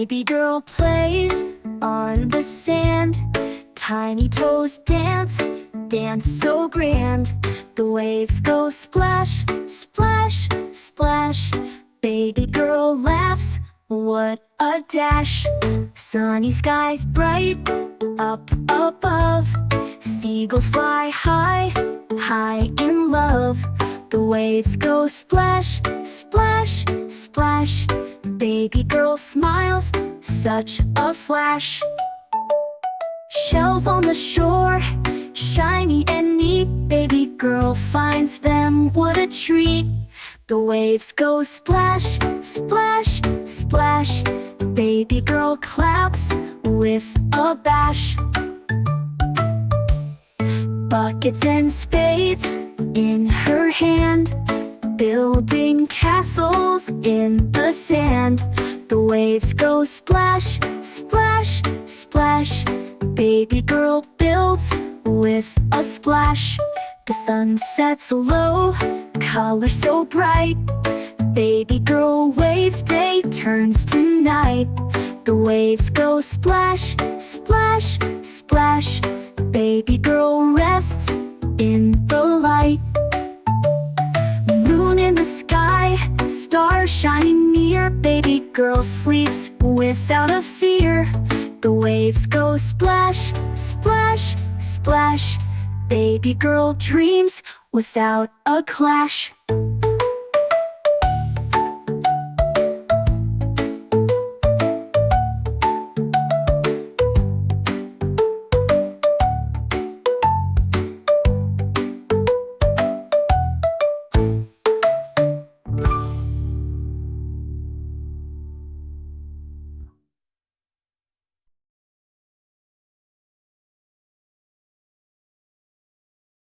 Baby girl plays on the sand. Tiny toes dance, dance so grand. The waves go splash, splash, splash. Baby girl laughs, what a dash. Sunny skies bright, up above. Seagulls fly high, high in love. The waves go splash, splash, splash. Baby girl smiles, such a flash. Shells on the shore, shiny and neat. Baby girl finds them, what a treat. The waves go splash, splash, splash. Baby girl claps with a bash. Buckets and spades in her hand, building castles in the sand. The waves go splash, splash, splash. Baby girl builds with a splash. The sun sets low, color so bright. Baby girl waves, day turns to night. The waves go splash, splash, splash. Baby girl rests in the light. Moon in the sky, stars shining near. Baby girl sleeps without a fear. The waves go splash, splash, splash. Baby girl dreams without a clash.